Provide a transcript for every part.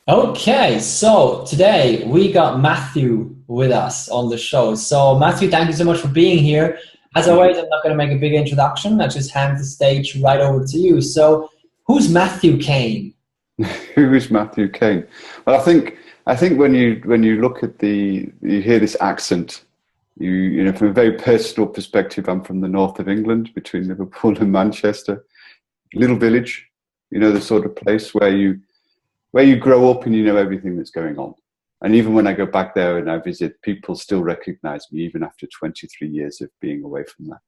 Okay, so today we got Matthew with us on the show. So, Matthew, thank you so much for being here. As always, I'm not going to make a big introduction. I just hand the stage right over to you. So, who's Matthew Caine? Who is Matthew Caine? Well, I think when you look at you hear this accent, you know from a very personal perspective. I'm from the north of England, between Liverpool and Manchester, little village. You know, the sort of place where you grow up and you know everything that's going on. And even when I go back there and I visit, people still recognise me even after 23 years of being away from that.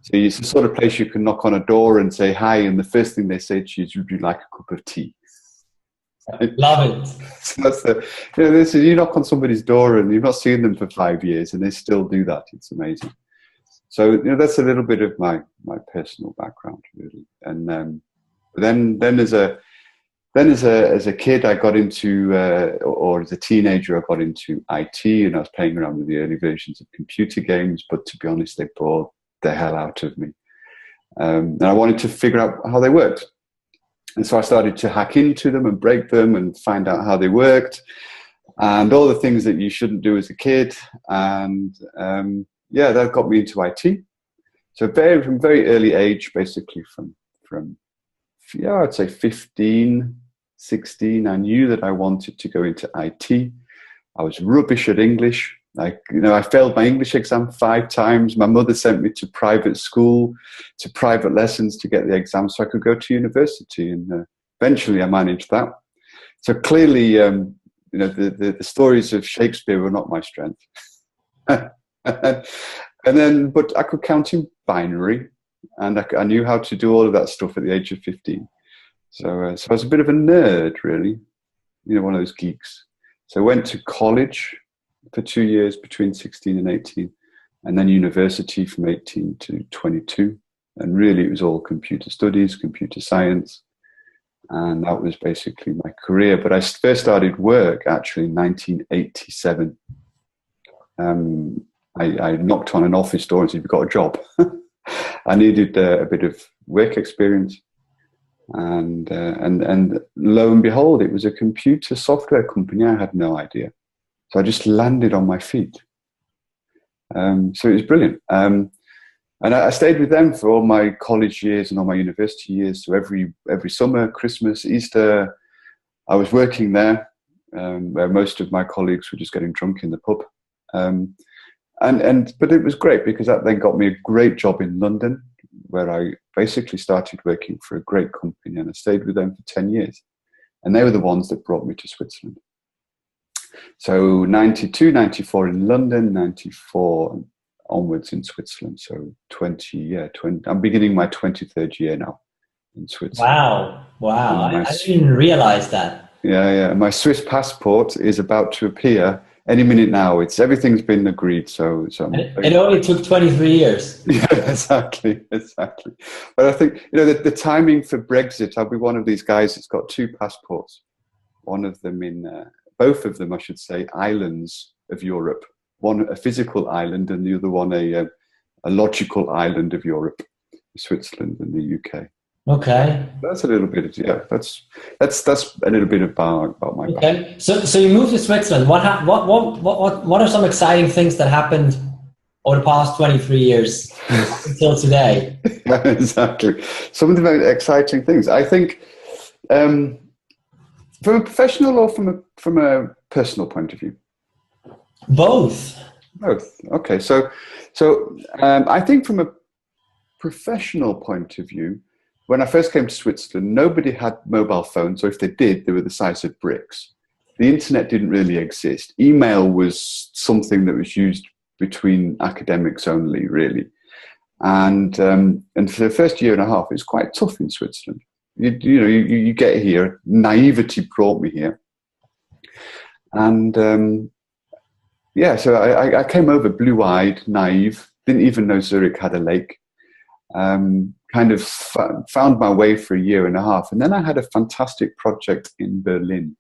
So it's the sort of place you can knock on a door and say hi, and the first thing they say to you is, "Would you like a cup of tea?" Love it. So that's this is, you knock on somebody's door and you've not seen them for 5 years and they still do that. It's amazing. So that's a little bit of my personal background, really. And then as a kid I got into or as a teenager I got into IT, and I was playing around with the early versions of computer games, but to be honest they bored the hell out of me. And I wanted to figure out how they worked. And so I started to hack into them and break them and find out how they worked and all the things that you shouldn't do as a kid. And that got me into IT. So from very early age, basically from I'd say 15, 16, I knew that I wanted to go into IT. I was rubbish at English. I failed my English exam 5 times. My mother sent me to private school, to private lessons to get the exam so I could go to university. And eventually I managed that. So clearly, the stories of Shakespeare were not my strength. But I could count in binary, and I knew how to do all of that stuff at the age of 15. So I was a bit of a nerd, really, one of those geeks. So I went to college for 2 years between 16 and 18, and then university from 18 to 22. And really it was all computer studies, computer science. And that was basically my career. But I first started work actually in 1987. I knocked on an office door and said, "You've got a job." I needed a bit of work experience. And lo and behold, it was a computer software company. I had no idea. So I just landed on my feet. So it was brilliant. And I stayed with them for all my college years and all my university years. So every summer, Christmas, Easter, I was working there, where most of my colleagues were just getting drunk in the pub. But it was great because that then got me a great job in London, where I basically started working for a great company, and I stayed with them for 10 years. And they were the ones that brought me to Switzerland. So 92, 94 in London, 94 onwards in Switzerland. So 20, I'm beginning my 23rd year now in Switzerland. Wow. I didn't even realize that. Yeah. My Swiss passport is about to appear any minute now. Everything's been agreed. So it only took 23 years. Yeah, exactly. But I think, the timing for Brexit, I'll be one of these guys that's got 2 passports. One of them both of them, I should say, islands of Europe. One a physical island, and the other one a logical island of Europe, Switzerland and the UK. Okay. That's a little bit of That's a little bit about my background. Okay. So you moved to Switzerland. What are some exciting things that happened over the past 23 years until today? Yeah, exactly. Some of the most exciting things, I think. From a professional or from a personal point of view? Both. Both. Okay. So I think from a professional point of view, when I first came to Switzerland, nobody had mobile phones, or if they did, they were the size of bricks. The internet didn't really exist. Email was something that was used between academics only, really. And for the first year and a half, it was quite tough in Switzerland. You get here, naivety brought me here. And so I came over blue-eyed, naive, didn't even know Zurich had a lake. Kind of found my way for a year and a half. And then I had a fantastic project in Berlin.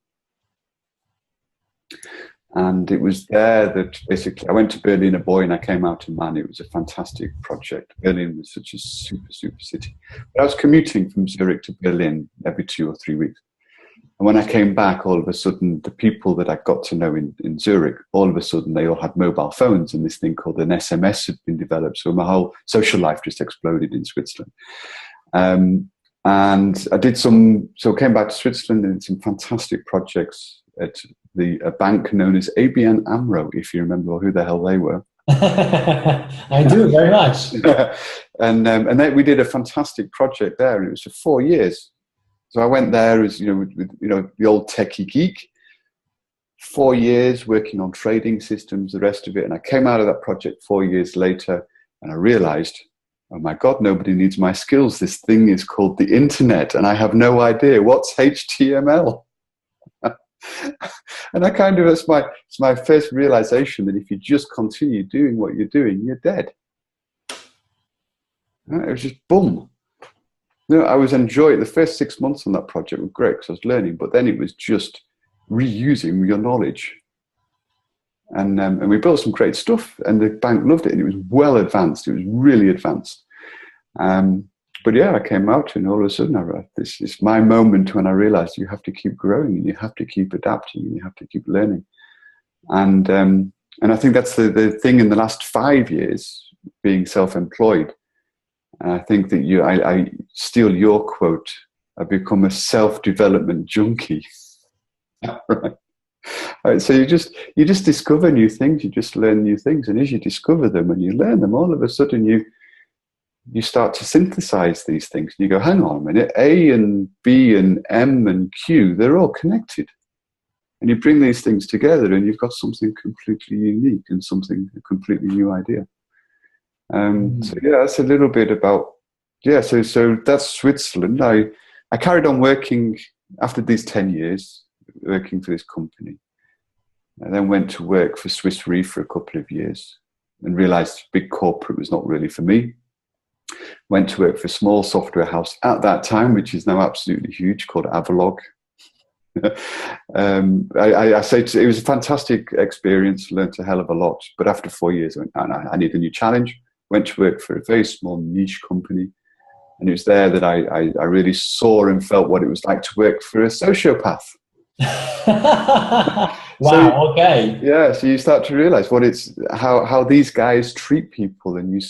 And it was there that basically I went to Berlin a boy and I came out a man. It was a fantastic project. Berlin was such a super, super city. But I was commuting from Zurich to Berlin every 2 or 3 weeks. And when I came back, all of a sudden, the people that I got to know in Zurich, all of a sudden, they all had mobile phones, and this thing called an SMS had been developed. So my whole social life just exploded in Switzerland. And I did so came back to Switzerland and did some fantastic projects at a bank known as ABN AMRO, if you remember who the hell they were. I do, very much. And then we did a fantastic project there, and it was for 4 years. So I went there as, with the old techie geek, 4 years working on trading systems, the rest of it. And I came out of that project 4 years later, and I realized, oh my God, nobody needs my skills. This thing is called the internet, and I have no idea what's HTML. And it's my first realization that if you just continue doing what you're doing, you're dead. It was just boom. I was enjoying the first 6 months on that project were great because I was learning, but then it was just reusing your knowledge. And we built some great stuff, and the bank loved it, and it was well advanced. It was really advanced. But yeah, I came out, and all of a sudden, this is my moment when I realized you have to keep growing, and you have to keep adapting, and you have to keep learning. And I think that's the thing in the last 5 years, being self-employed. And I think that I steal your quote, I've become a self-development junkie. Right, so you just discover new things, you just learn new things, and as you discover them and you learn them, all of a sudden you start to synthesize these things. And you go, hang on a minute, A and B and M and Q, they're all connected. And you bring these things together and you've got something completely unique and a completely new idea. So yeah, that's a little bit about, so that's Switzerland. I carried on working after these 10 years, working for this company. I then went to work for Swiss Re for a couple of years and realized big corporate was not really for me. Went to work for a small software house at that time, which is now absolutely huge, called Avalog. I say it was a fantastic experience, learned a hell of a lot. But after 4 years, I need a new challenge. Went to work for a very small niche company. And it was there that I really saw and felt what it was like to work for a sociopath. Wow, okay. Yeah, so you start to realize how these guys treat people. And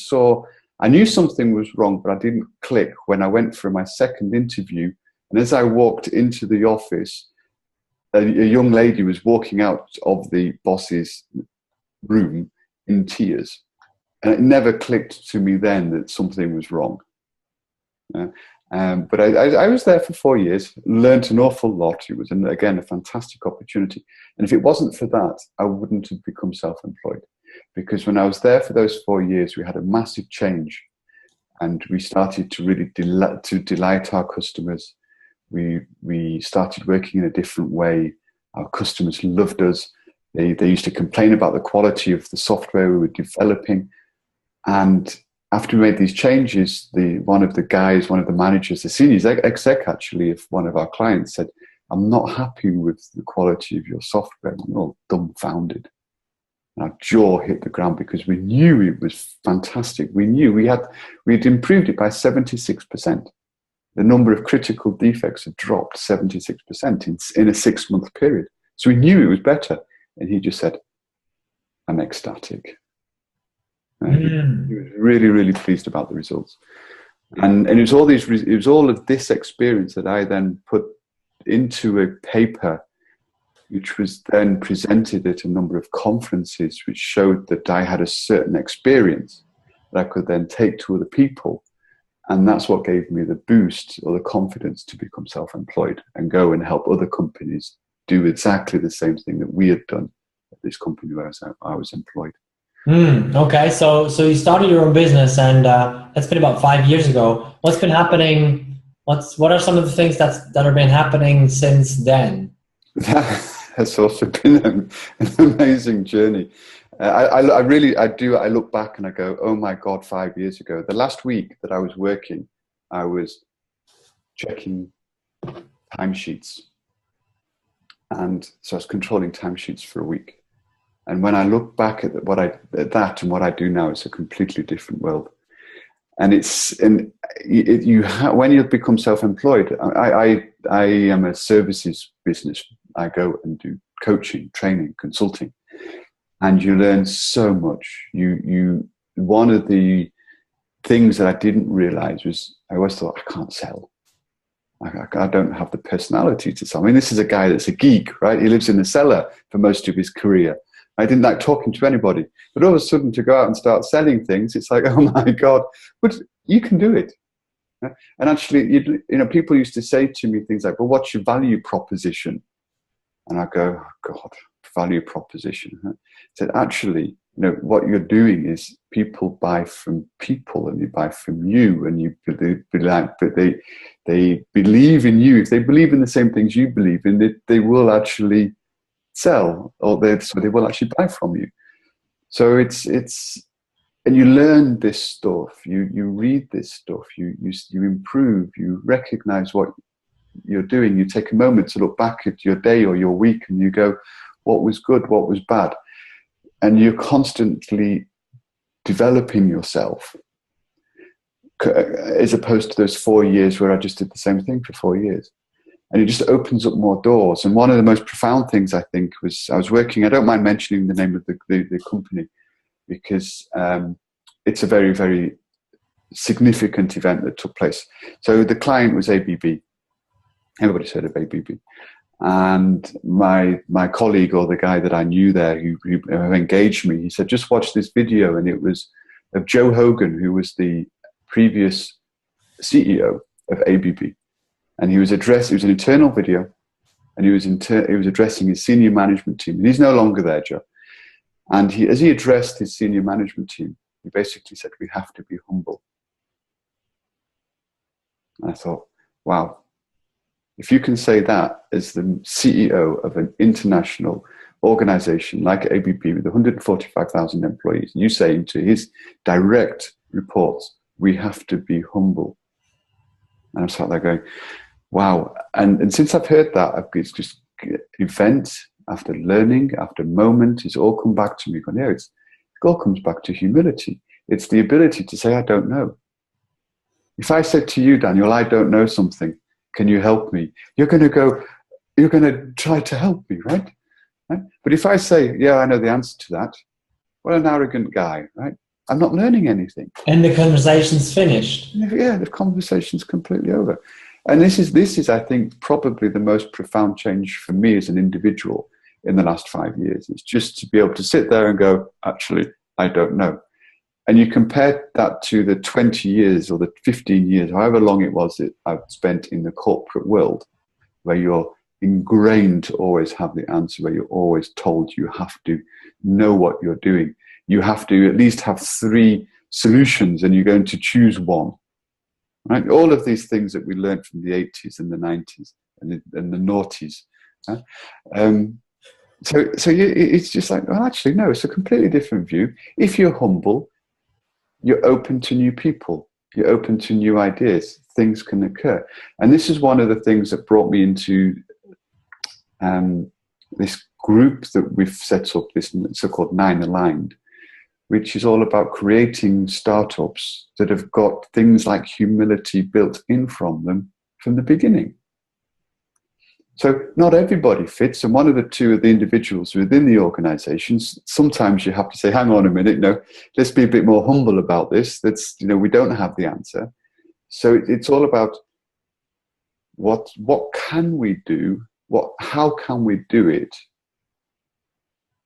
I knew something was wrong, but I didn't click when I went for my second interview. And as I walked into the office, a young lady was walking out of the boss's room in tears. And it never clicked to me then that something was wrong. But I was there for 4 years, learned an awful lot. It was, again, a fantastic opportunity. And if it wasn't for that, I wouldn't have become self-employed. Because when I was there for those 4 years, we had a massive change. And we started to really delight our customers. We started working in a different way. Our customers loved us. They used to complain about the quality of the software we were developing. And after we made these changes, one of the managers, the senior exec actually, of one of our clients said, I'm not happy with the quality of your software. I'm all dumbfounded. And our jaw hit the ground because we knew it was fantastic. We knew we'd improved it by 76%. The number of critical defects had dropped 76% in a 6-month period. So we knew it was better. And he just said, I'm ecstatic. He was really, really pleased about the results. And it was all of this experience that I then put into a paper, which was then presented at a number of conferences, which showed that I had a certain experience that I could then take to other people. And that's what gave me the boost or the confidence to become self-employed and go and help other companies do exactly the same thing that we had done at this company where I was employed. Okay, so you started your own business, and that's been about 5 years ago. What's been happening? What are some of the things that have been happening since then? That's also been an amazing journey. I look back and I go, oh my God, 5 years ago. The last week that I was working, I was checking timesheets. And so I was controlling timesheets for a week. And when I look back at what I do now, it's a completely different world. And when you become self-employed, I am a services business. I go and do coaching, training, consulting, and you learn so much. One of the things that I didn't realize was I always thought, I can't sell. I don't have the personality to sell. I mean, this is a guy that's a geek, right? He lives in the cellar for most of his career. I didn't like talking to anybody. But all of a sudden to go out and start selling things, it's like, oh my God, but you can do it. And actually, you know, people used to say to me things like, well, what's your value proposition? And I go, oh God, value proposition. I said, actually, you know, what you're doing is people buy from people, and you buy from you, and they believe in you. If they believe in the same things you believe in, they will actually sell, or they will actually buy from you. So it's and you learn this stuff, you read this stuff, you improve, you recognize what you're doing, you take a moment to look back at your day or your week, and you go, what was good, what was bad? And you're constantly developing yourself, as opposed to those 4 years where I just did the same thing for 4 years. And it just opens up more doors. And one of the most profound things, I think, was I was working, I don't mind mentioning the name of the company, because it's a very, very significant event that took place. So the client was ABB. Everybody's heard of ABB. And my colleague, or the guy that I knew there who engaged me, he said, just watch this video. And it was of Joe Hogan, who was the previous CEO of ABB. And it was an internal video, and he was addressing his senior management team. And he's no longer there, Joe. And as he addressed his senior management team, he basically said, we have to be humble. And I thought, wow, if you can say that as the CEO of an international organization like ABB with 145,000 employees, you saying to his direct reports, we have to be humble. And I sat there going, wow. And since I've heard that, it's just event after learning, after moment, it's all come back to me going, yeah, it all comes back to humility. It's the ability to say, I don't know. If I said to you, Daniel, I don't know something, can you help me? You're going to try to help me, right? But if I say, yeah, I know the answer to that, what an arrogant guy, right? I'm not learning anything. And the conversation's finished. Yeah, the conversation's completely over. And this is, I think, probably the most profound change for me as an individual in the last 5 years. It's just to be able to sit there and go, actually, I don't know. And you compare that to the 20 years or the 15 years, however long it was that I've spent in the corporate world, where you're ingrained to always have the answer, where you're always told you have to know what you're doing. You have to at least have 3 solutions, and you're going to choose one. Right? All of these things that we learned from the 80s and the 90s and the noughties. It's just like, well, actually, no, it's a completely different view. If you're humble, you're open to new people. You're open to new ideas. Things can occur. And this is one of the things that brought me into this group that we've set up, this so-called NineAligned, which is all about creating startups that have got things like humility built in from them from the beginning. So not everybody fits, and one of the individuals within the organizations, sometimes you have to say, hang on a minute, let's be a bit more humble about this. We don't have the answer. So it's all about what can we do? How can we do it?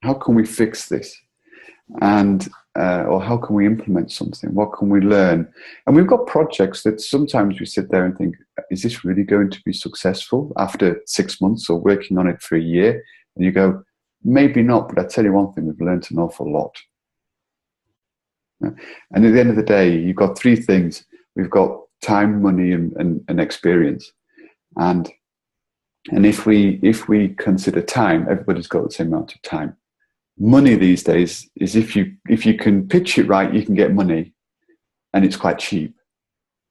How can we fix this? And or how can we implement something? What can we learn? And we've got projects that sometimes we sit there and think, is this really going to be successful after 6 months or working on it for a year? And you go, maybe not, but I tell you one thing, we've learned an awful lot. And at the end of the day, you've got 3 things. We've got time, money, and experience. And if we consider time, everybody's got the same amount of time. Money these days is if you can pitch it right, you can get money, and it's quite cheap.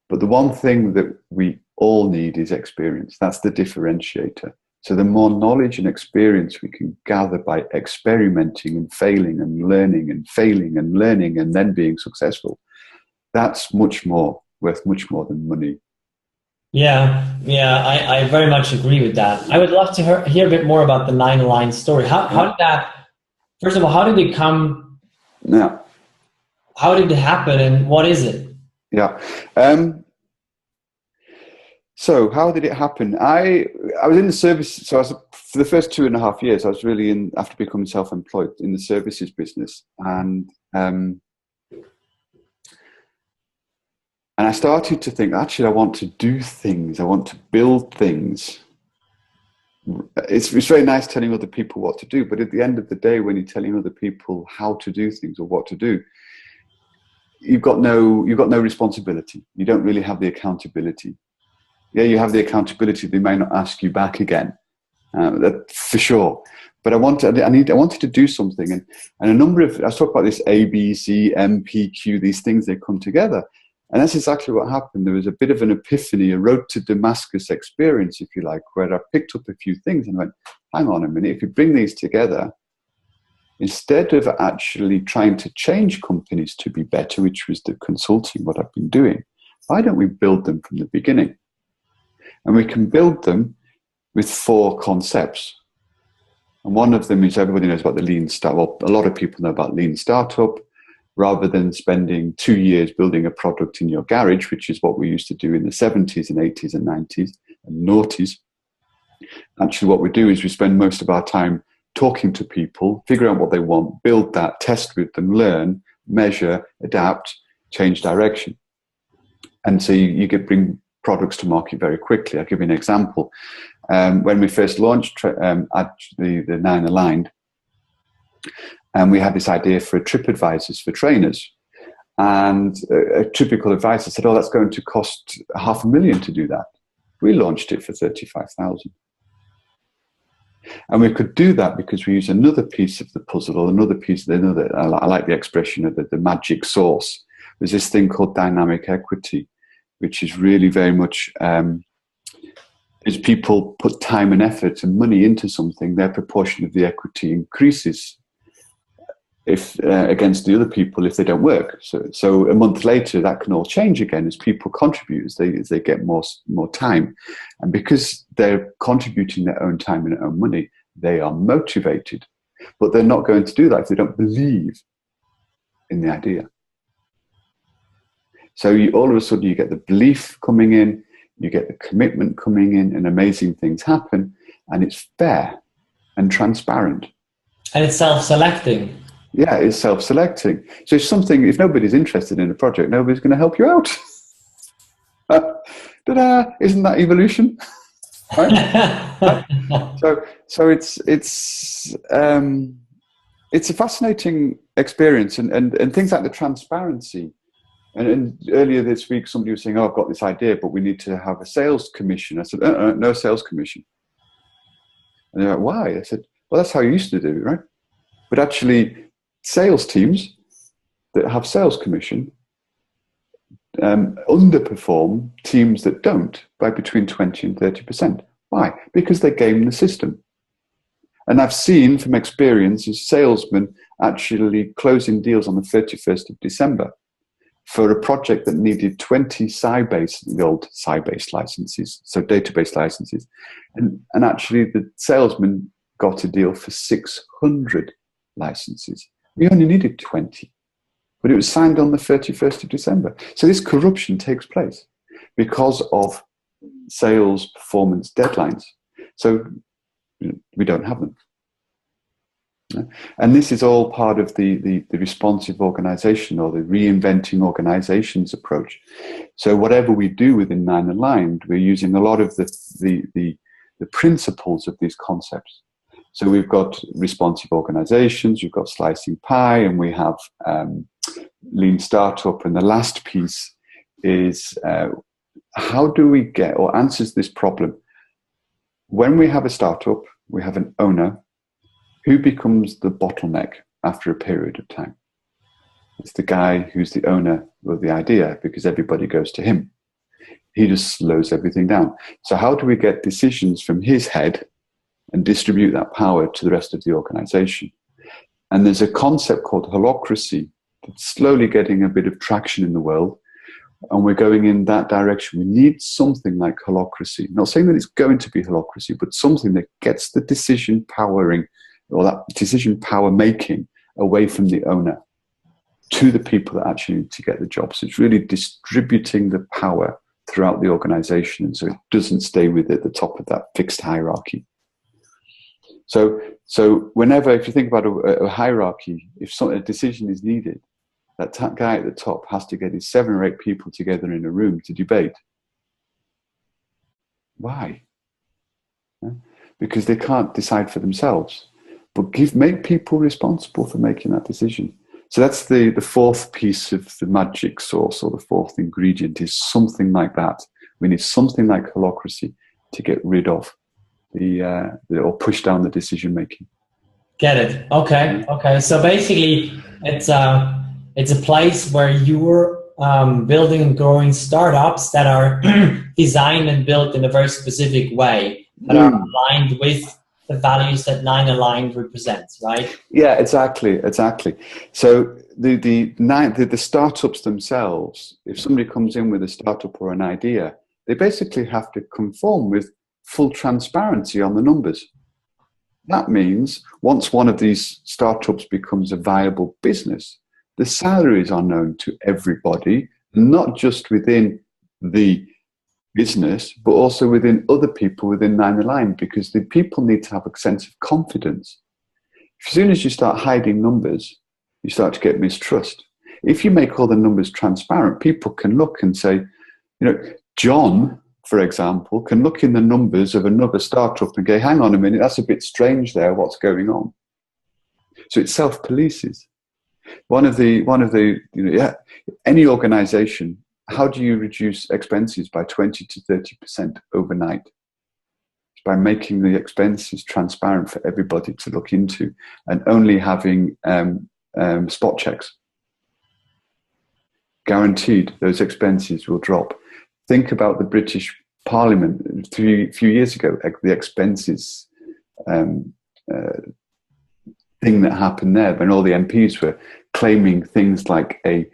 But the one thing that we all need is experience. That's the differentiator. So the more knowledge and experience we can gather by experimenting and failing and learning and failing and learning and then being successful, that's worth much more than money. I very much agree with that. I would love to hear a bit more about the NineAligned story. How Yeah. did that, first of all, how did it come, Yeah. how did it happen, and what is it? Yeah. So how did it happen? I was in the service. So for the first 2.5 years, I was really in, after becoming self-employed, in the services business, and I started to think, actually, I want to do things. I want to build things. It's very nice telling other people what to do, but at the end of the day, when you're telling other people how to do things or what to do, you've got no responsibility. You don't really have the accountability. Yeah, you have the accountability. They may not ask you back again, that for sure. But I wanted to do something, and a number of, I was talking about this A, B, C, M, P, Q. These things, they come together, and that's exactly what happened. There was a bit of an epiphany, a road to Damascus experience, if you like, where I picked up a few things and went, hang on a minute, if you bring these together, instead of actually trying to change companies to be better, which was the consulting, what I've been doing, why don't we build them from the beginning? And we can build them with 4 concepts. And one of them is, everybody knows about the lean startup. Well, a lot of people know about lean startup. Rather than spending 2 years building a product in your garage, which is what we used to do in the 70s and 80s and 90s and noughties, actually what we do is we spend most of our time talking to people, figure out what they want, build that, test with them, learn, measure, adapt, change direction. And so you could bring products to market very quickly. I'll give you an example. When we first launched at the NineAligned, and we had this idea for TripAdvisors for trainers. And a typical advisor said, oh, that's going to cost $500,000 to do that. We launched it for $35,000. And we could do that because we use another piece of the puzzle, or another piece of another. I like the expression of the magic sauce. There's this thing called dynamic equity, which is really very much, as people put time and effort and money into something, their proportion of the equity increases if against the other people if they don't work. So a month later, that can all change again as people contribute, as they get more time. And because they're contributing their own time and their own money, they are motivated. But they're not going to do that if they don't believe in the idea. So all of a sudden, you get the belief coming in, you get the commitment coming in, and amazing things happen. And it's fair and transparent. And it's self-selecting. Yeah, it's self-selecting. So if nobody's interested in a project, nobody's going to help you out. Ta-da! Isn't that evolution? Right? So it's a fascinating experience, and things like the transparency. And earlier this week, somebody was saying, "Oh, I've got this idea, but we need to have a sales commission." I said, "No sales commission." And they're like, "Why?" I said, "Well, that's how you used to do it, right? But actually, sales teams that have sales commission underperform teams that don't by between 20 and 30%. Why? Because they game the system. And I've seen from experience as salesmen actually closing deals on the 31st of December for a project that needed 20 Sybase, the old Sybase licenses, so database licenses. And actually the salesman got a deal for 600 licenses. We only needed 20, but it was signed on the 31st of December. So this corruption takes place because of sales performance deadlines. So we don't have them. And this is all part of the responsive organization, or the reinventing organizations approach. So whatever we do within NineAligned, we're using a lot of the principles of these concepts. So we've got responsive organizations, we've got slicing pie, and we have lean startup. And the last piece is how do we get, or answers this problem? When we have a startup, we have an owner. Who becomes the bottleneck after a period of time? It's the guy who's the owner of the idea, because everybody goes to him. He just slows everything down. So how do we get decisions from his head and distribute that power to the rest of the organization? And there's a concept called holacracy that's slowly getting a bit of traction in the world, and we're going in that direction, we need something like holacracy. Not saying that it's going to be holacracy, but something that gets the decision powering, or that decision power making, away from the owner to the people that actually need to get the job. So it's really distributing the power throughout the organization, and so it doesn't stay with at the top of that fixed hierarchy. So whenever, if you think about a hierarchy, if a decision is needed, that guy at the top has to get his 7 or 8 people together in a room to debate. Why? Because they can't decide for themselves, but make people responsible for making that decision. So that's the 4th piece of the magic sauce, or the 4th ingredient, is something like that. We need something like holacracy to get rid of or push down the decision making. Get it? Okay. Okay. So basically, it's a place where you're building and growing startups that are designed and built in a very specific way, that are aligned with the values that NineAligned represents, right? Yeah, exactly. So the startups themselves, if somebody comes in with a startup or an idea, they basically have to conform with full transparency on the numbers. That means once one of these startups becomes a viable business, the salaries are known to everybody, not just within the business, but also within other people within NineAligned, because the people need to have a sense of confidence. As soon as you start hiding numbers, you start to get mistrust. If you make all the numbers transparent, people can look and say, John, for example, can look in the numbers of another startup and go, hang on a minute, that's a bit strange there, what's going on? So it self-polices. Any organization, how do you reduce expenses by 20 to 30% overnight? It's by making the expenses transparent for everybody to look into, and only having spot checks. Guaranteed those expenses will drop. Think about the British Parliament a few years ago, the expenses thing that happened there, when all the MPs were claiming things like a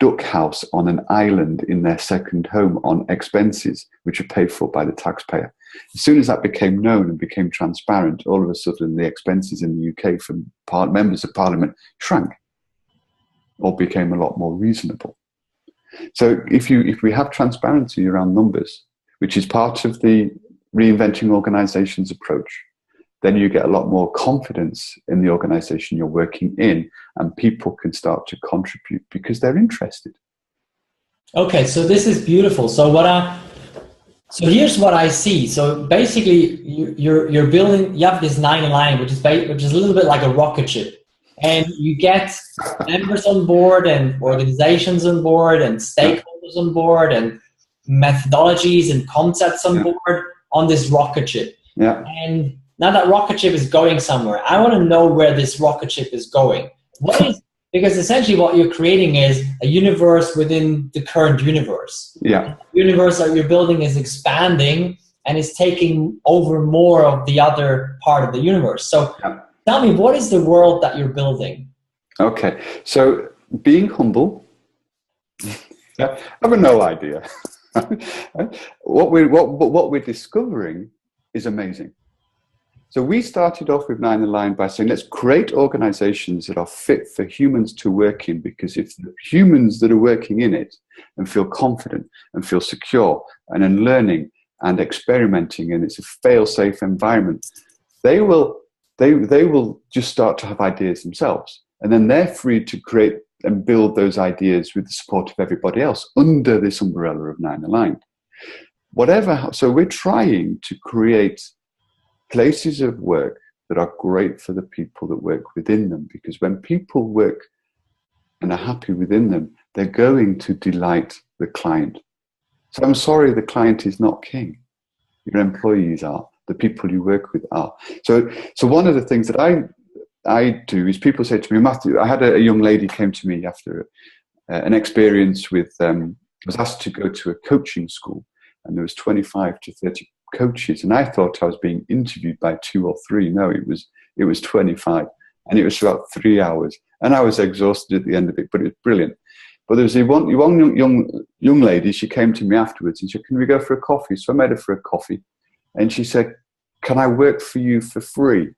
duck house on an island in their second home on expenses, which are paid for by the taxpayer. As soon as that became known and became transparent, all of a sudden the expenses in the UK from members of Parliament shrank, or became a lot more reasonable. So if we have transparency around numbers, which is part of the reinventing organizations approach, then you get a lot more confidence in the organization you're working in, and people can start to contribute because they're interested. Okay, so this is beautiful. So here's what I see. So basically, you're building. You have this NineAligned, which is a little bit like a rocket ship. And you get members on board, and organizations on board, and stakeholders on board, and methodologies and concepts on board on this rocket ship. Yeah. And now that rocket ship is going somewhere, I want to know where this rocket ship is going. Because essentially what you're creating is a universe within the current universe. Yeah. The universe that you're building is expanding and is taking over more of the other part of the universe. So tell me, what is the world that you're building? Okay, so being humble, I have no idea. What we're discovering is amazing. So we started off with NineAligned by saying, let's create organizations that are fit for humans to work in, because if the humans that are working in it and feel confident and feel secure and in learning and experimenting, and it's a fail-safe environment, they will just start to have ideas themselves. And then they're free to create and build those ideas with the support of everybody else under this umbrella of NineAligned. So we're trying to create places of work that are great for the people that work within them, because when people work and are happy within them, they're going to delight the client. So I'm sorry, the client is not king. Your employees are. The people you work with are. So one of the things that I do is, people say to me, Matthew, I had a young lady came to me after an experience with, was asked to go to a coaching school, and there was 25 to 30 coaches, and I thought I was being interviewed by 2 or 3. No, it was 25, and it was about 3 hours, and I was exhausted at the end of it, but it was brilliant. But there was one young lady, she came to me afterwards and she said, can we go for a coffee? So I made her for a coffee. And she said, can I work for you for free?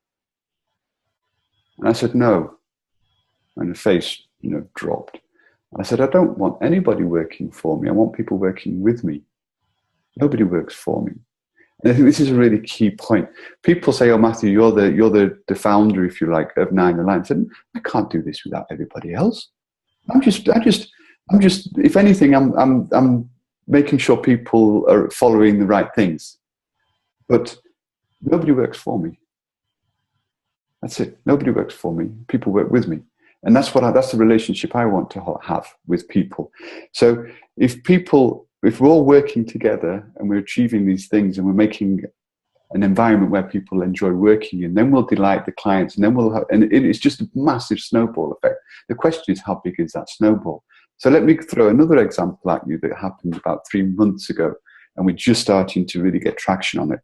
And I said, no. And her face, dropped. And I said, I don't want anybody working for me. I want people working with me. Nobody works for me. And I think this is a really key point. People say, oh, Matthew, you're the founder, if you like, of NineAligned. I said, I can't do this without everybody else. I'm just, if anything, I'm making sure people are following the right things. But nobody works for me. That's it. Nobody works for me. People work with me. And that's the relationship I want to have with people. So if we're all working together and we're achieving these things and we're making an environment where people enjoy working in, then we'll delight the clients, and then it's just a massive snowball effect. The question is, how big is that snowball? So let me throw another example at you that happened about 3 months ago, and we're just starting to really get traction on it.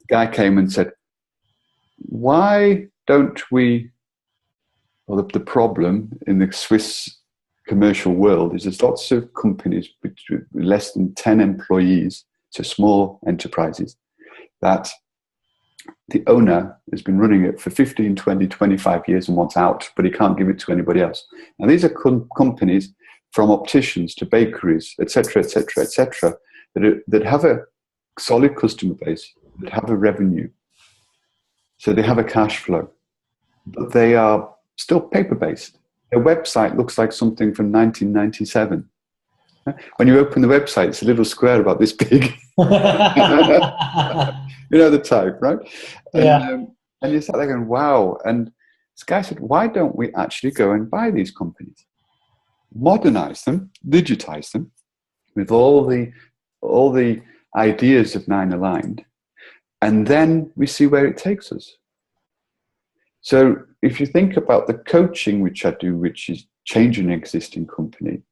The guy came and said, why don't we, well, the problem in the Swiss commercial world is there's lots of companies with less than 10 employees, so small enterprises, that the owner has been running it for 15, 20, 25 years and wants out, but he can't give it to anybody else. Now, these are companies from opticians to bakeries, etc., etc., etc., that have a solid customer base, that have a revenue. So they have a cash flow, but they are still paper-based. Their website looks like something from 1997. When you open the website, it's a little square about this big. You know the type, right? Yeah. And you start thinking, wow. And this guy said, why don't we actually go and buy these companies? Modernize them, digitize them with all the ideas of NineAligned, and then we see where it takes us. So if you think about the coaching which I do, which is changing an existing company,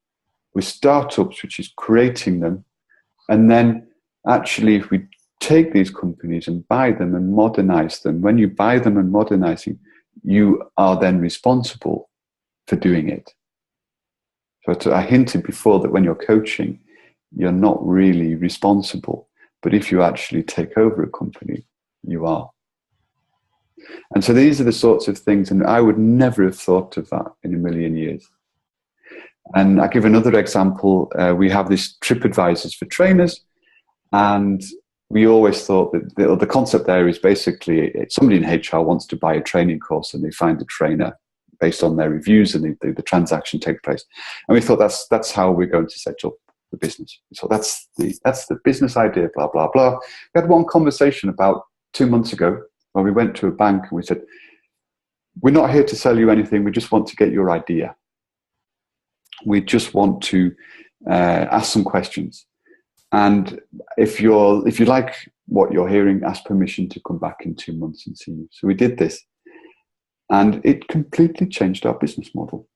with startups, which is creating them, and then actually if we take these companies and buy them and modernize them, when you buy them and modernizing, you are then responsible for doing it. So I hinted before that when you're coaching, you're not really responsible. But if you actually take over a company, you are. And so these are the sorts of things, and I would never have thought of that in a million years. And I give another example. We have this TripAdvisors for trainers, and we always thought that the concept there is basically somebody in HR wants to buy a training course and they find a trainer based on their reviews, and the transaction takes place. And we thought that's how we're going to set up the business. So that's the business idea, blah, blah, blah. We had one conversation about 2 months ago where we went to a bank and we said, we're not here to sell you anything. We just want to get your idea. We just want to ask some questions. And if you like what you're hearing, ask permission to come back in 2 months and see you. So we did this. And it completely changed our business model.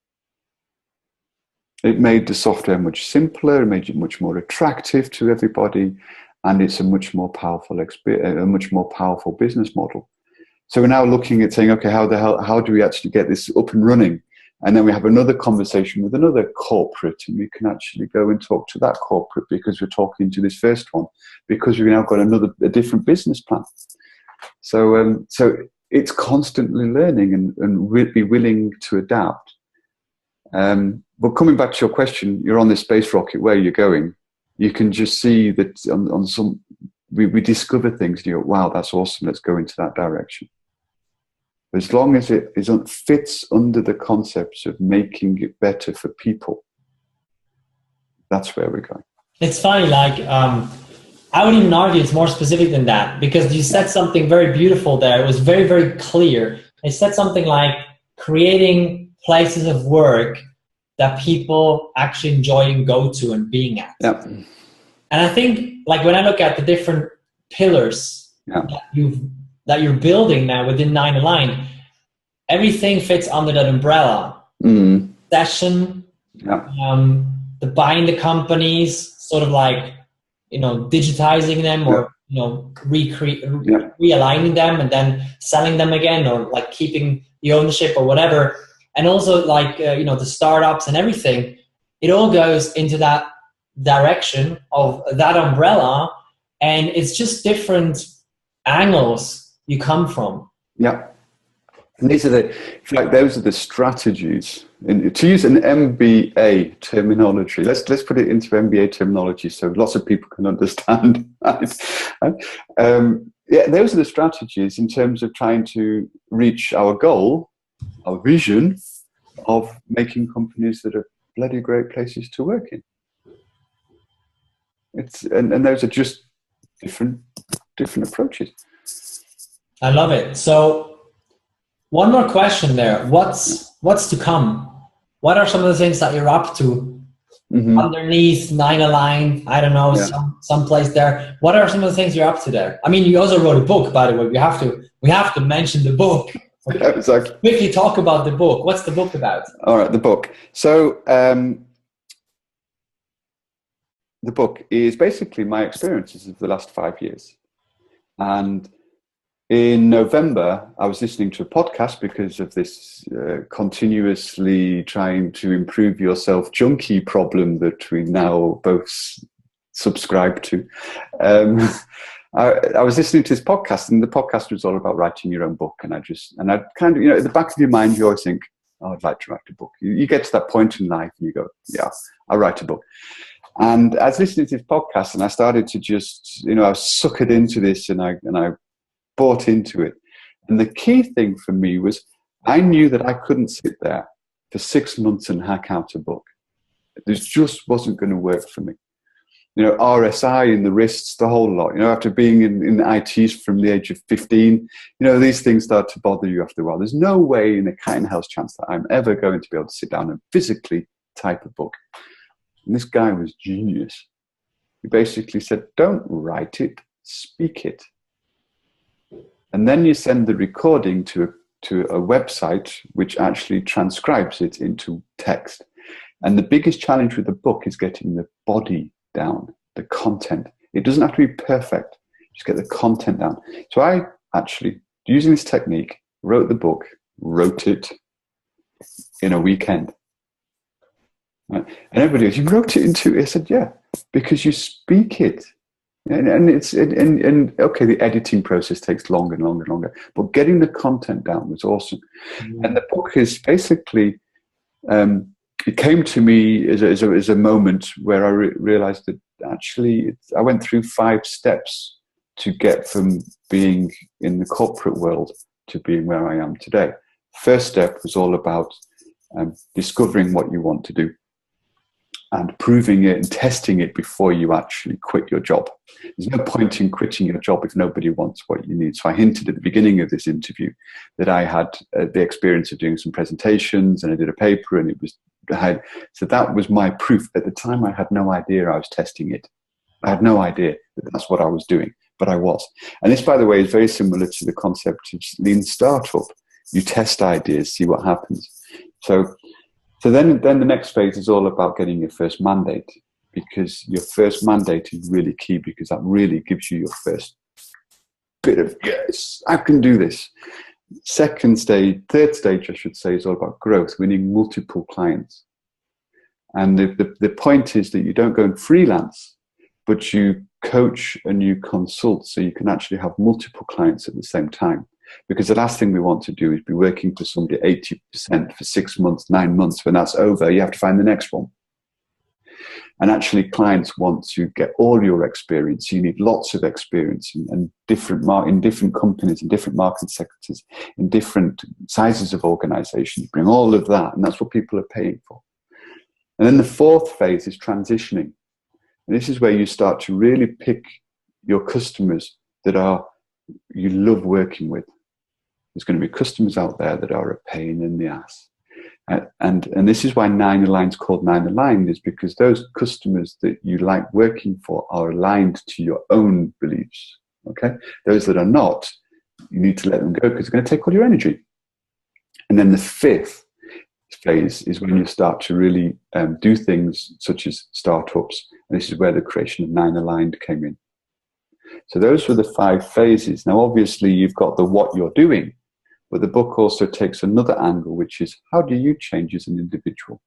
It made the software much simpler, it made it much more attractive to everybody, and it's a much more powerful business model. So we're now looking at saying, okay, how do we actually get this up and running? And then we have another conversation with another corporate, and we can actually go and talk to that corporate because we're talking to this first one, because we've now got a different business plan. So it's constantly learning and be willing to adapt. But coming back to your question, you're on this space rocket, where you're going, you can just see that on some, we discover things and you go, wow, that's awesome, let's go into that direction. As long as it fits under the concepts of making it better for people, that's where we're going. It's funny, like, I would even argue it's more specific than that, because you said something very beautiful there. It was very, very clear. You said something like creating places of work that people actually enjoy and go to and being at. Yeah. And I think, like, when I look at the different pillars that you're building now within NineAligned, everything fits under that umbrella. Mm. Session, the buying the companies, sort of like, digitizing them, or realigning them and then selling them again, or like keeping the ownership or whatever. And also like the startups and everything. it all goes into that direction of that umbrella, and it's just different angles you come from. Yeah. And these are the, if you like, those are the strategies. To use an MBA terminology, let's put it into MBA terminology so lots of people can understand. Yeah, those are the strategies in terms of trying to reach our goal, our vision of making companies that are bloody great places to work in. And those are just different approaches. I love it. So one more question there. What's to come? What are some of the things that you're up to underneath NineAligned? I don't know, someplace there. What are some of the things you're up to there? I mean, you also wrote a book, by the way. We have to mention the book. Yeah, exactly. Quickly talk about the book. What's the book about? All right, the book. So the book is basically my experiences of the last 5 years. And in November, I was listening to a podcast because of this continuously trying to improve yourself junkie problem that we now both subscribe to. I was listening to this podcast, and the podcast was all about writing your own book. And I kind of, at the back of your mind, you always think, oh, I'd like to write a book. You get to that point in life and you go, yeah, I'll write a book. And I was listening to this podcast, and I started to just, I was suckered into this, and I bought into it. And the key thing for me was I knew that I couldn't sit there for 6 months and hack out a book. This just wasn't going to work for me. RSI in the wrists, the whole lot. After being in ITs from the age of 15, these things start to bother you after a while. There's no way in a cat and house chance that I'm ever going to be able to sit down and physically type a book. And this guy was genius. He basically said, don't write it, speak it. And then you send the recording to a website which actually transcribes it into text. And the biggest challenge with the book is getting the body down, the content. It doesn't have to be perfect. Just get the content down. So I actually, using this technique, wrote it in a weekend. Right? And everybody goes, you wrote it in 2? I said, yeah, because you speak it. And okay, the editing process takes longer and longer and longer, but getting the content down was awesome. And the book is basically, it came to me as a moment where I realized that actually I went through 5 steps to get from being in the corporate world to being where I am today. First step was all about discovering what you want to do and proving it and testing it before you actually quit your job. There's no point in quitting your job if nobody wants what you need. So I hinted at the beginning of this interview that I had the experience of doing some presentations, and I did a paper, and so that was my proof. At the time, I had no idea I was testing it. I had no idea that that's what I was doing, but I was. And this, by the way, is very similar to the concept of lean startup. You test ideas, see what happens. So then the next phase is all about getting your first mandate, because your first mandate is really key, because that really gives you your first bit of, yes, I can do this. Third stage, I should say, is all about growth, winning multiple clients. And the point is that you don't go and freelance, but you coach and you consult, so you can actually have multiple clients at the same time. Because the last thing we want to do is be working for somebody 80% for 6 months, 9 months. When that's over, you have to find the next one. And actually, clients want to get all your experience. You need lots of experience in different companies, in different market sectors, in different sizes of organizations. Bring all of that, and that's what people are paying for. And then the fourth phase is transitioning. And this is where you start to really pick your customers that you love working with. There's going to be customers out there that are a pain in the ass. And this is why NineAligned is called NineAligned, is because those customers that you like working for are aligned to your own beliefs. Okay? Those that are not, you need to let them go, because it's going to take all your energy. And then the fifth phase is when you start to really do things such as startups. And this is where the creation of NineAligned came in. So those were the 5 phases. Now, obviously, you've got the what you're doing, but the book also takes another angle, which is how do you change as an individual?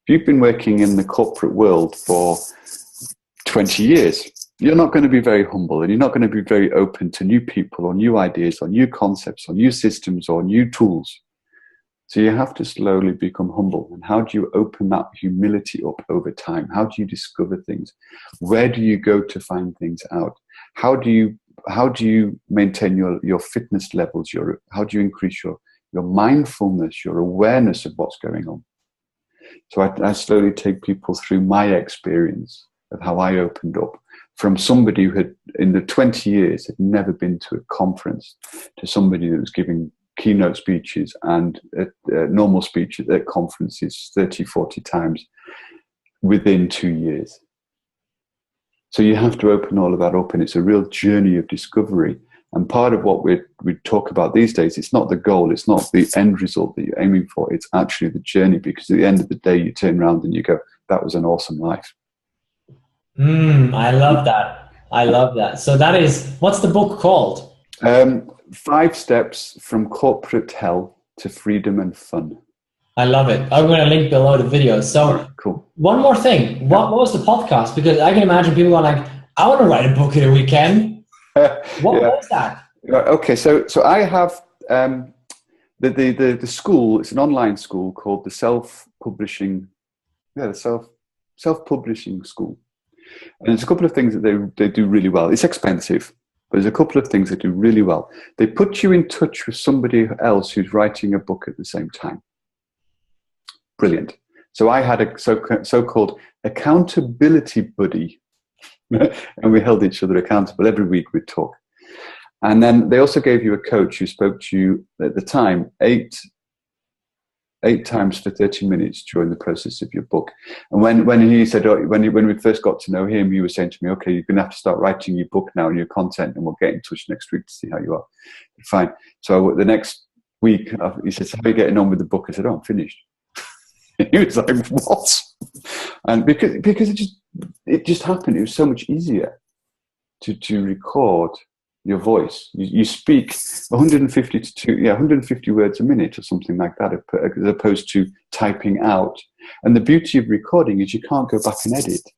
If you've been working in the corporate world for 20 years, you're not going to be very humble, and you're not going to be very open to new people or new ideas or new concepts or new systems or new tools. So you have to slowly become humble. And how do you open that humility up over time? How do you discover things? Where do you go to find things out? How do you maintain your fitness levels? How do you increase your mindfulness, your awareness of what's going on? So I slowly take people through my experience of how I opened up from somebody who had, in the 20 years, had never been to a conference, to somebody that was giving keynote speeches and normal speeches at conferences 30, 40 times within 2 years. So you have to open all of that up, and it's a real journey of discovery. And part of what we talk about these days, it's not the goal, it's not the end result that you're aiming for, it's actually the journey, because at the end of the day, you turn around and you go, that was an awesome life. I love that. I love that. So that is, what's the book called? 5 Steps from Corporate Hell to Freedom and Fun. I love it. I'm going to link below the video. So right, cool. One more thing. What was the podcast? Because I can imagine people going like, I want to write a book in a weekend. What was that? Okay, so I have the school. It's an online school called the Self-Publishing School. And there's a couple of things that they do really well. It's expensive, but there's a couple of things they do really well. They put you in touch with somebody else who's writing a book at the same time. Brilliant. So I had a so-called accountability buddy, and we held each other accountable. Every week we'd talk. And then they also gave you a coach who spoke to you at the time eight times for 30 minutes during the process of your book. And when he said, when we first got to know him, he was saying to me, okay, you're going to have to start writing your book now and your content, and we'll get in touch next week to see how you are. Fine. So the next week, he said, how are you getting on with the book? I said, oh, I'm finished. He was like, what? And because it just happened. It was so much easier to record your voice. You speak 150 words a minute or something like that, as opposed to typing out. And the beauty of recording is you can't go back and edit.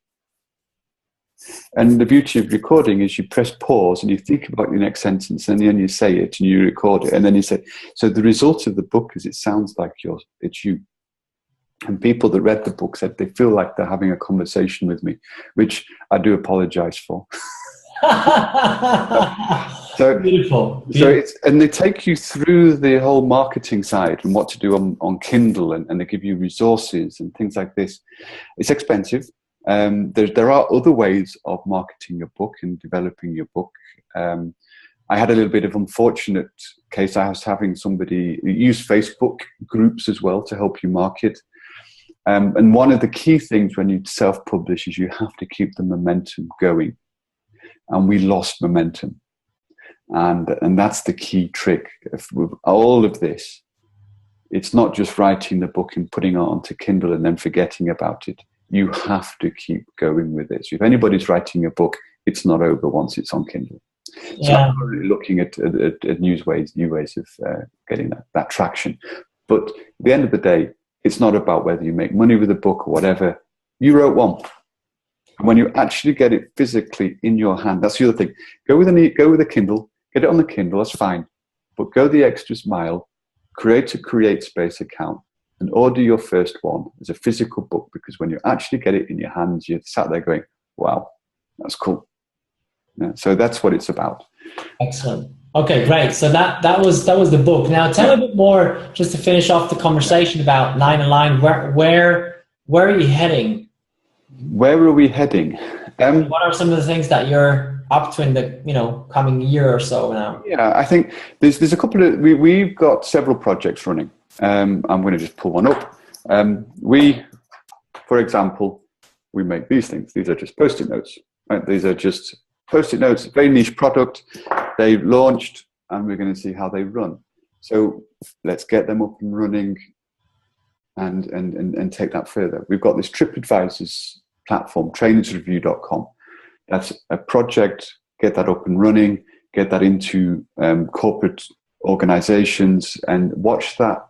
And the beauty of recording is you press pause and you think about your next sentence, and then you say it and you record it, and then you say. So the result of the book is it sounds like it's you. And people that read the book said they feel like they're having a conversation with me, which I do apologize for. So beautiful. So and they take you through the whole marketing side and what to do on Kindle, and they give you resources and things like this. It's expensive. There are other ways of marketing your book and developing your book. I had a little bit of unfortunate case. I was having somebody use Facebook groups as well to help you market. And one of the key things when you self-publish is you have to keep the momentum going. And we lost momentum. And that's the key trick. With all of this, it's not just writing the book and putting it onto Kindle and then forgetting about it. You have to keep going with it. So if anybody's writing a book, it's not over once it's on Kindle. So I'm really looking at new ways of getting that traction. But at the end of the day, it's not about whether you make money with a book or whatever. You wrote one. And when you actually get it physically in your hand, that's the other thing. Go with a Kindle, get it on the Kindle, that's fine. But go the extra mile, create a CreateSpace account, and order your first one as a physical book, because when you actually get it in your hands, you're sat there going, wow, that's cool. Yeah, so that's what it's about. Excellent. Okay, great. So that was the book. Now tell a bit more, just to finish off the conversation about NineAligned. Where are you heading? Where are we heading? What are some of the things that you're up to in the coming year or so now? Yeah, I think there's a couple of we've got several projects running. I'm going to just pull one up. For example, we make these things. These are just Post-it notes. Right? These are just Post-it notes. Very niche product. They've launched, and we're going to see how they run. So let's get them up and running, and take that further. We've got this TripAdvisor's platform, trainersreview.com. That's a project. Get that up and running. Get that into corporate organizations, and watch that.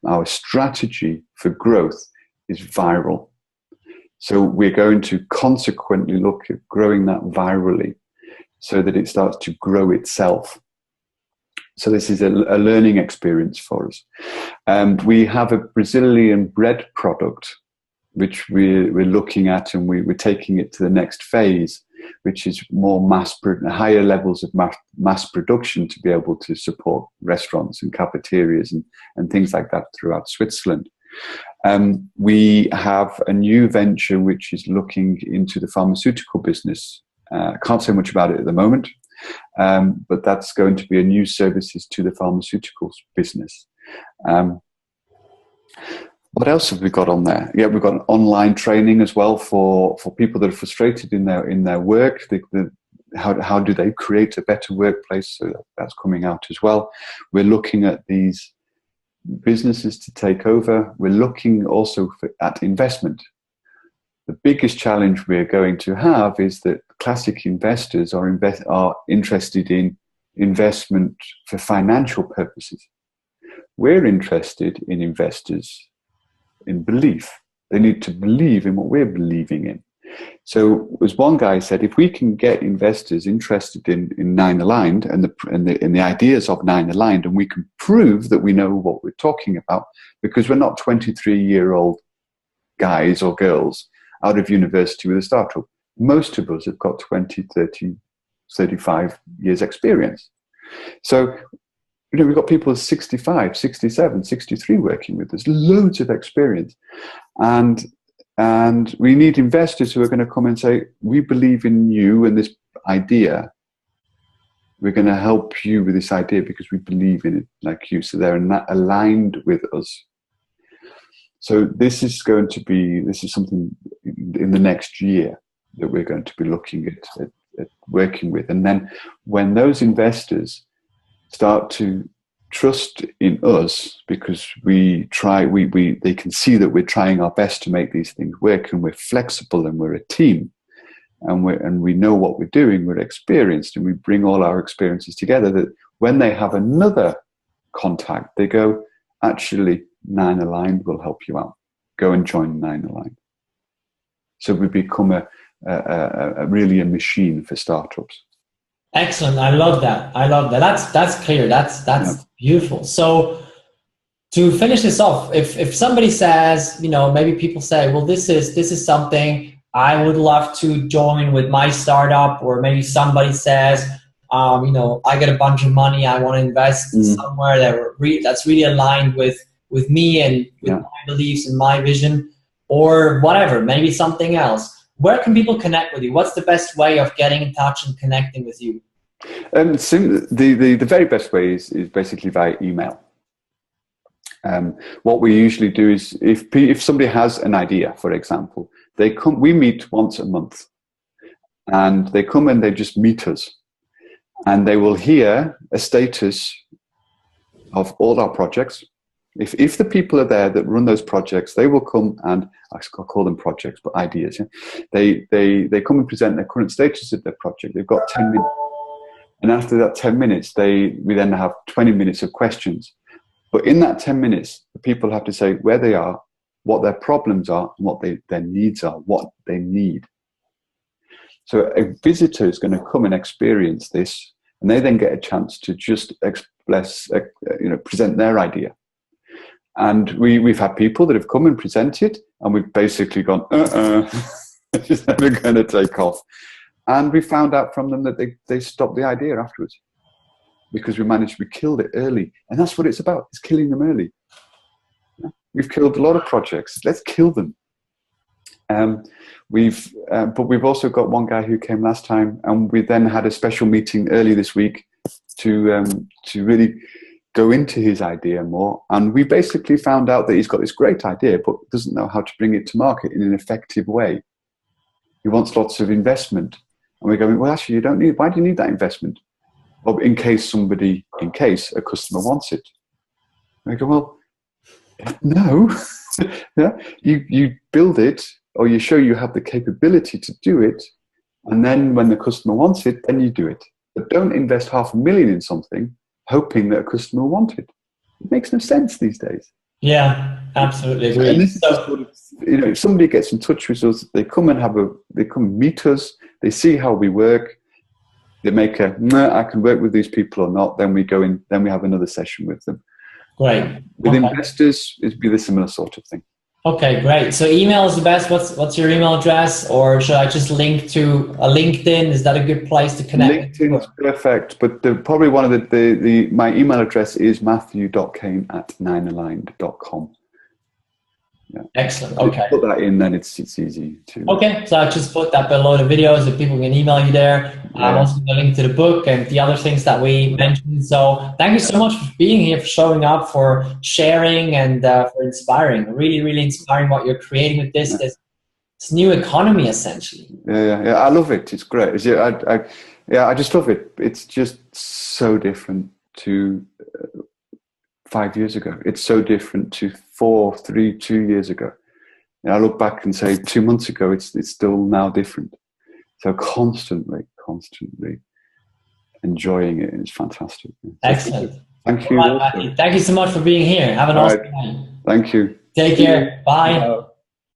Our strategy for growth is viral. So we're going to consequently look at growing that virally so that it starts to grow itself. So this is a learning experience for us. We have a Brazilian bread product, which we're looking at, and we're taking it to the next phase, which is more higher levels of mass production to be able to support restaurants and cafeterias and things like that throughout Switzerland. We have a new venture which is looking into the pharmaceutical business. I can't say much about it at the moment, but that's going to be a new services to the pharmaceuticals business. What else have we got on there? Yeah, we've got an online training as well for people that are frustrated in their work. How do they create a better workplace? So that's coming out as well. We're looking at these businesses to take over. We're looking also at investment. The biggest challenge we're going to have is that classic investors are interested in investment for financial purposes. We're interested in investors in belief. They need to believe in what we're believing in. So as one guy said, if we can get investors interested in NineAligned and the ideas of NineAligned, and we can prove that we know what we're talking about, because we're not 23-year-old guys or girls out of university with a startup. Most of us have got 20, 30, 35 years experience. So, we've got people of 65, 67, 63 working with us, loads of experience. And we need investors who are going to come and say, we believe in you and this idea. We're going to help you with this idea because we believe in it like you. So they're aligned with us. So this is something in the next year that we're going to be looking at working with. And then when those investors start to trust in us, because they can see that we're trying our best to make these things work, and we're flexible, and we're a team, and we know what we're doing, we're experienced, and we bring all our experiences together, that when they have another contact, they go, actually, NineAligned will help you out. Go and join NineAligned. So we become really a machine for startups. Excellent. I love that. That's clear. That's beautiful. So to finish this off, if somebody says, maybe people say, well, this is something I would love to join with my startup, or maybe somebody says, I get a bunch of money, I want to invest somewhere that's really aligned with me and with my beliefs and my vision, or whatever, maybe something else. Where can people connect with you? What's the best way of getting in touch and connecting with you? The very best way is basically via email. What we usually do is, if somebody has an idea, for example, we meet once a month, and they come and they just meet us, and they will hear a status of all our projects. If the people are there that run those projects, they will come and, I call them projects, but ideas. Yeah? They come and present their current status of their project. They've got 10 minutes. And after that 10 minutes, we then have 20 minutes of questions. But in that 10 minutes, the people have to say where they are, what their problems are, and what their needs are, what they need. So a visitor is going to come and experience this, and they then get a chance to just present their idea. And we've had people that have come and presented, and we've basically gone, it's just never going to take off. And we found out from them that they stopped the idea afterwards, because we killed it early. And that's what it's about, it's killing them early. We've killed a lot of projects, let's kill them. But we've also got one guy who came last time, and we then had a special meeting early this week to really go into his idea more. And we basically found out that he's got this great idea, but doesn't know how to bring it to market in an effective way. He wants lots of investment. And we're going, well, actually, why do you need that investment? Well, in case a customer wants it. And we go, well, no. Yeah, you build it, or you show you have the capability to do it. And then when the customer wants it, then you do it. But don't invest $500,000 in something hoping that a customer will want it. It makes no sense these days. Yeah, absolutely And agree. this is the sort of, if somebody gets in touch with us, they come and meet us, they see how we work, they make I can work with these people or not, then we go in, then we have another session with them. Great. With investors, it'd be the similar sort of thing. Okay, great. So email is the best. What's your email address, or should I just link to a LinkedIn? Is that a good place to connect? LinkedIn's perfect, but probably one of my email address is matthew.caine@ninealigned.com. Yeah. Excellent. Okay. Put that in, then it's easy to. Okay, so I just put that below the videos if people can email you there. I'm also going to link to the book and the other things that we mentioned. So thank you so much for being here, for showing up, for sharing, and for inspiring. Really, really inspiring what you're creating with this new economy, essentially. Yeah. I love it. It's great. I just love it. It's just so different to 5 years ago. It's so different to 2 years ago. And I look back and say 2 months ago, it's still now different. So constantly enjoying it. It's fantastic. Excellent. Thank you. Right, thank you so much for being here. Have an awesome night. Thank you. Take care. Bye.